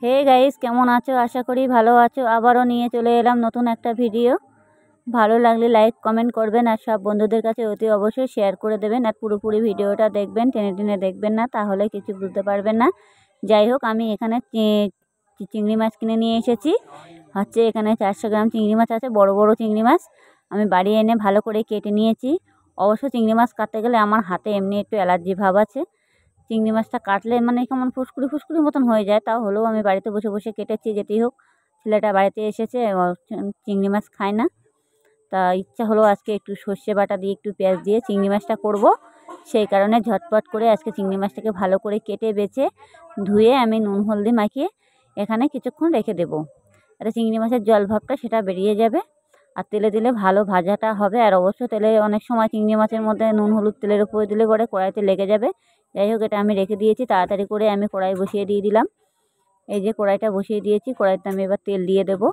Hey guys, কেমন আছো? আশা করি ভালো আছো। আবারও নিয়ে চলে এলাম নতুন একটা ভিডিও। ভালো লাগলে লাইক কমেন্ট করবেন আর সব বন্ধুদের কাছে অতি অবশ্যই শেয়ার করে দেবেন। আর পুরোপুরি ভিডিওটা দেখবেন, টেনে টেনে দেখবেন না, তাহলে কিছু বুঝতে পারবেন না। যাই হোক, আমি এখানে চিংড়ি মাছ কিনে নিয়ে এসেছি। এখানে 400 গ্রাম চিংড়ি মাছ আছে, বড় বড় চিংড়ি মাছ। আমি বাড়ি এনে ভালো করে কেটে নিয়েছি। অবশ্য চিংড়ি মাছ কাটতে গেলে আমার হাতে এমনি একটু অ্যালার্জি ভাব আছে। চিংড়ি মাছটা কাটলে মানে কেমন ফুসকুড়ি ফুসকুড়ি মতন হয়ে যায়, তাও হলেও আমি বাড়িতে বসে বসে কেটেছি। যেতেই হোক, ছেলেটা বাড়িতে এসেছে, চিংড়ি মাছ খায় না, তা ইচ্ছা হলো আজকে একটু সর্ষে বাটা দিয়ে একটু পেঁয়াজ দিয়ে চিংড়ি মাছটা করব। সেই কারণে ঝটপট করে আজকে চিংড়ি মাছটাকে ভালো করে কেটে বেছে ধুয়ে আমি নুন হলদি মাখিয়ে এখানে কিছুক্ষণ রেখে দেবো। আর চিংড়ি মাছের জল ভাবটা সেটা বেরিয়ে যাবে, আর তেলে দিলে ভালো ভাজাটা হবে। আর অবশ্য তেলে অনেক সময় চিংড়ি মাছের মধ্যে নুন হলুদ তেলের উপরে দিলে পরে কড়াইতে লেগে যাবে। যাই হোক, এটা আমি রেখে দিয়েছি। তাড়াতাড়ি করে আমি কড়াই বসিয়ে দিয়ে দিলাম। এই যে কড়াইটা বসিয়ে দিয়েছি, কড়াইতে আমি এবার তেল দিয়ে দেবো।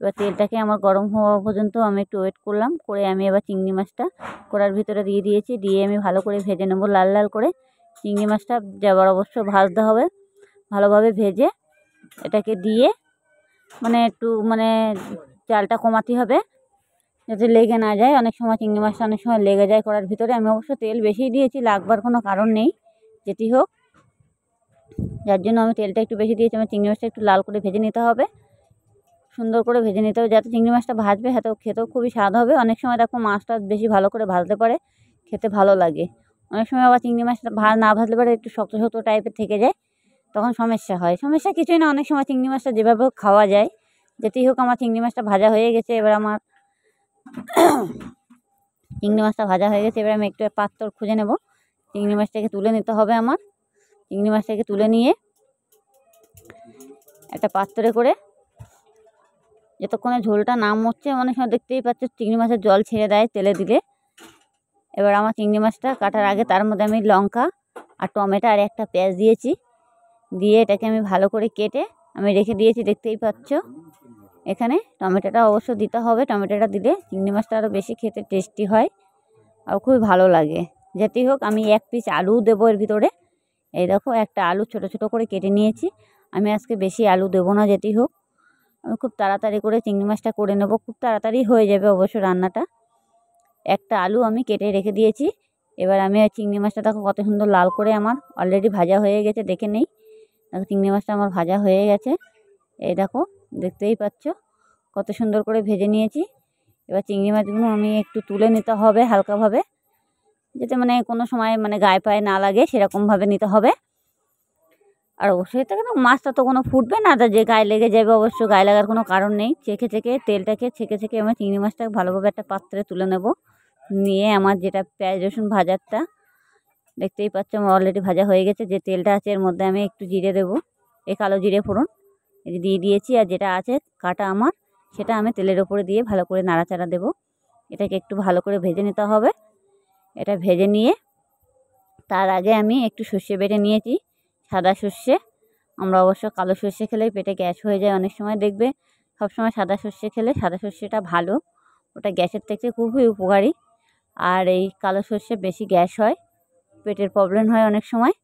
এবার তেলটাকে আমার গরম হওয়া পর্যন্ত আমি একটু ওয়েট করলাম, করে আমি এবার চিংড়ি মাছটা কড়ার ভিতরে দিয়ে দিয়েছি। দিয়ে আমি ভালো করে ভেজে নেবো লাল লাল করে। চিংড়ি মাছটা যাবার অবশ্য ভাজতে হবে, ভালোভাবে ভেজে এটাকে দিয়ে একটু জালটা কমাতে হবে যাতে লেগে না যায়। অনেক সময় চিংড়ি মাছটা অনেক সময় লেগে যায় কড়ার ভিতরে। আমি অবশ্য তেল বেশি দিয়েছি, লাগবার কোনো কারণ নেই। যেটি হোক, যার জন্য আমি তেলটা একটু বেশি দিয়েছি। আমার চিংড়ি মাছটা একটু লাল করে ভেজে নিতে হবে, সুন্দর করে ভেজে নিতে হবে, যাতে চিংড়ি মাছটা ভাজবে হাতেও খেতেও খুবই স্বাদ হবে। অনেক সময় দেখো মাছটা বেশি ভালো করে ভাজতে পারে, খেতে ভালো লাগে। অনেক সময় আবার চিংড়ি মাছটা না ভাজলে পারে একটু শক্ত শক্ত টাইপের থেকে যায়, তখন সমস্যা হয়। সমস্যা কিছুই না, অনেক সময় চিংড়ি মাছটা যেভাবে খাওয়া যায়। যেতেই হোক, আমার চিংড়ি মাছটা ভাজা হয়ে গেছে। এবার আমার চিংড়ি মাছটা ভাজা হয়ে গেছে। এবার আমি একটু পাত্র খুঁজে নেব, চিংড়ি মাছটাকে তুলে নিতে হবে আমার। চিংড়ি মাছটাকে তুলে নিয়ে একটা পাত্রে করে, যতক্ষণে ঝোলটা না মরছে, অনেক সময় দেখতেই পাচ্ছ চিংড়ি মাছের জল ছেড়ে দেয় তেলে দিলে। এবার আমার চিংড়ি মাছটা কাটার আগে তার মধ্যে আমি লঙ্কা আর টমেটো আর একটা পেঁয়াজ দিয়েছি। দিয়ে এটাকে আমি ভালো করে কেটে আমি রেখে দিয়েছি, দেখতেই পাচ্ছ। এখানে টমেটোটা অবশ্য দিতে হবে, টমেটোটা দিলে চিংড়ি মাছটা আরও বেশি খেতে টেস্টি হয় আর খুবই ভালো লাগে। যেতেই হোক, আমি এক পিস আলু দেবো এর ভিতরে। এই দেখো, একটা আলু ছোট ছোট করে কেটে নিয়েছি। আমি আজকে বেশি আলু দেবো না। যেতেই হোক, আমি খুব তাড়াতাড়ি করে চিংড়ি মাছটা করে নেব, খুব তাড়াতাড়ি হয়ে যাবে অবশ্য রান্নাটা। একটা আলু আমি কেটে রেখে দিয়েছি। এবার আমি চিংড়ি মাছটা দেখো কত সুন্দর লাল করে আমার অলরেডি ভাজা হয়ে গেছে, দেখে নেই। দেখো, চিংড়ি মাছটা আমার ভাজা হয়ে গেছে। এই দেখো, দেখতেই পাচ্ছ কত সুন্দর করে ভেজে নিয়েছি। এবার চিংড়ি মাছগুলো আমি একটু তুলে নিতে হবে হালকাভাবে, যাতে কোনো সময় গায়ে পায়ে না লাগে, সেরকমভাবে নিতে হবে। আর অবশ্যই থাকে না, মাছটা তো কোনো ফুটবে না, তা যে গায়ে লেগে যাবে, অবশ্য গায়ে লাগার কোনো কারণ নেই। তেলটাকে ছেঁকে আমার চিংড়ি মাছটাকে ভালোভাবে একটা পাত্রে তুলে নেব। নিয়ে আমার যেটা পেঁয়াজ রসুন ভাজারটা দেখতেই পাচ্ছ আমার অলরেডি ভাজা হয়ে গেছে। যে তেলটা আছে এর মধ্যে আমি একটু জিরে দেবো, এই কালো জিরে ফোড়ন এই দিয়ে দিয়েছি। আর যেটা আছে কাটা আমার, সেটা আমি তেলের ওপরে দিয়ে ভালো করে নাড়াচাড়া দেবো। এটাকে একটু ভালো করে ভেজে নিতে হবে। এটা ভেজে নিয়ে তার আগে আমি একটু সর্ষে বেটে নিয়েছি, সাদা সর্ষে। আমরা অবশ্য কালো সর্ষে খেলেই পেটে গ্যাস হয়ে যায় অনেক সময়, দেখবে। সবসময় সাদা সর্ষে খেলে, সাদা সর্ষেটা ভালো, ওটা গ্যাসের থেকে খুবই উপকারী। আর এই কালো সর্ষে বেশি গ্যাস হয়, পেটের প্রবলেম হয় অনেক সময়।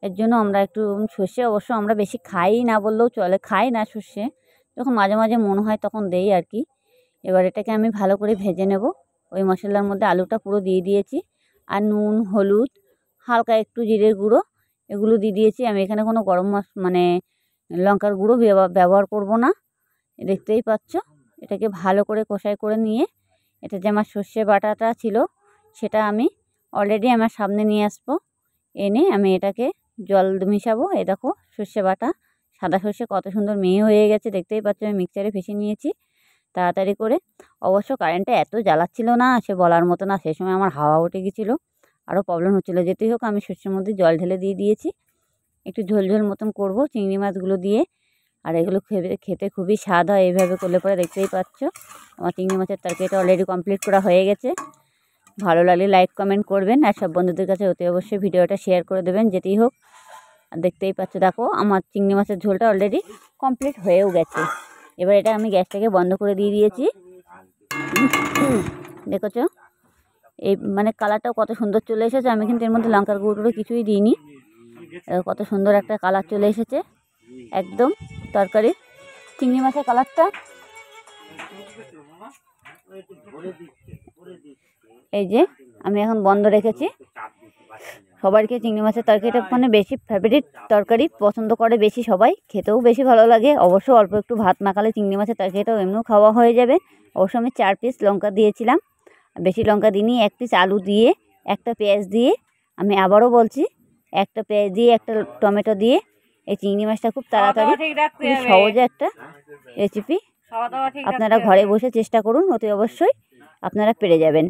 এর জন্য আমরা একটু সর্ষে অবশ্য আমরা বেশি খাই না বললেও চলে, খাই না সর্ষে, যখন মাঝে মাঝে মনে হয় তখন দেই আর কি। এবার এটাকে আমি ভালো করে ভেজে নেব। ওই মশলার মধ্যে আলুটা পুরো দিয়ে দিয়েছি, আর নুন হলুদ হালকা একটু জিরের গুঁড়ো এগুলো দিয়ে দিয়েছি। আমি এখানে কোনো গরম লঙ্কার গুঁড়ো ব্যবহার করব না, দেখতেই পাচ্ছ। এটাকে ভালো করে কষাই করে নিয়ে, এটা যে আমার সর্ষে বাটাটা ছিল সেটা আমি অলরেডি আমার সামনে নিয়ে আসবো। এনে আমি এটাকে জল মিশাবো। এই দেখো, সর্ষে বাটা, সাদা সর্ষে কত সুন্দর মিহি হয়ে গেছে, দেখতেই পাচ্ছ। আমি মিক্সারে ফেসে নিয়েছি তাড়াতাড়ি করে। অবশ্য কারেন্টটা এত জ্বালাচ্ছিল না, সে বলার মতো না। সেই সময় আমার হাওয়া উঠে গেছিলো, আরও প্রবলেম হচ্ছিলো। যেতেই হোক, আমি সর্ষের মধ্যে জল ঢেলে দিয়ে দিয়েছি। একটু ঝোল মতন করব চিংড়ি মাছগুলো দিয়ে। আর এগুলো খেতে খুবই স্বাদ হয় এইভাবে করলে পরে, দেখতেই পাচ্ছ। আমার চিংড়ি মাছের তরকারিটা অলরেডি কমপ্লিট করা হয়ে গেছে। ভালো লাগলে লাইক কমেন্ট করবেন, আর সব বন্ধুদের কাছে অতি অবশ্যই ভিডিওটা শেয়ার করে দেবেন। যেতেই হোক, আর দেখতেই পাচ্ছ দেখো, আমার চিংড়ি মাছের ঝোলটা অলরেডি কমপ্লিট হয়েও গেছে। এবার এটা আমি গ্যাসটাকে বন্ধ করে দিয়ে দিয়েছি। দেখেছো, এই কালারটাও কত সুন্দর চলে এসেছে। আমি কিন্তু এর মধ্যে লঙ্কার গুঁড়ো কিছুই দিইনি, কত সুন্দর একটা কালার চলে এসেছে। একদম তরকারি চিংড়ি মাছের কালারটা এই যে আমি এখন বন্ধ রেখেছি। সবাইকে চিংড়ি মাছের তরকারিটা মানে বেশি ফেভারিট তরকারি, পছন্দ করে বেশি সবাই, খেতেও বেশি ভালো লাগে। অবশ্য অল্প একটু ভাত মাখালে চিংড়ি মাছের তরকারিটাও এমনিও খাওয়া হয়ে যাবে। অবশ্য আমি 4 পিস লঙ্কা দিয়েছিলাম, বেশি লঙ্কা দিইনি। 1 পিস আলু দিয়ে, একটা পেঁয়াজ দিয়ে, আমি আবারও বলছি, একটা পেঁয়াজ দিয়ে, একটা টমেটো দিয়ে এই চিংড়ি মাছটা খুব তাড়াতাড়ি, খুবই সহজে একটা রেসিপি। আপনারা ঘরে বসে চেষ্টা করুন, অতি অবশ্যই আপনারা পেরে যাবেন।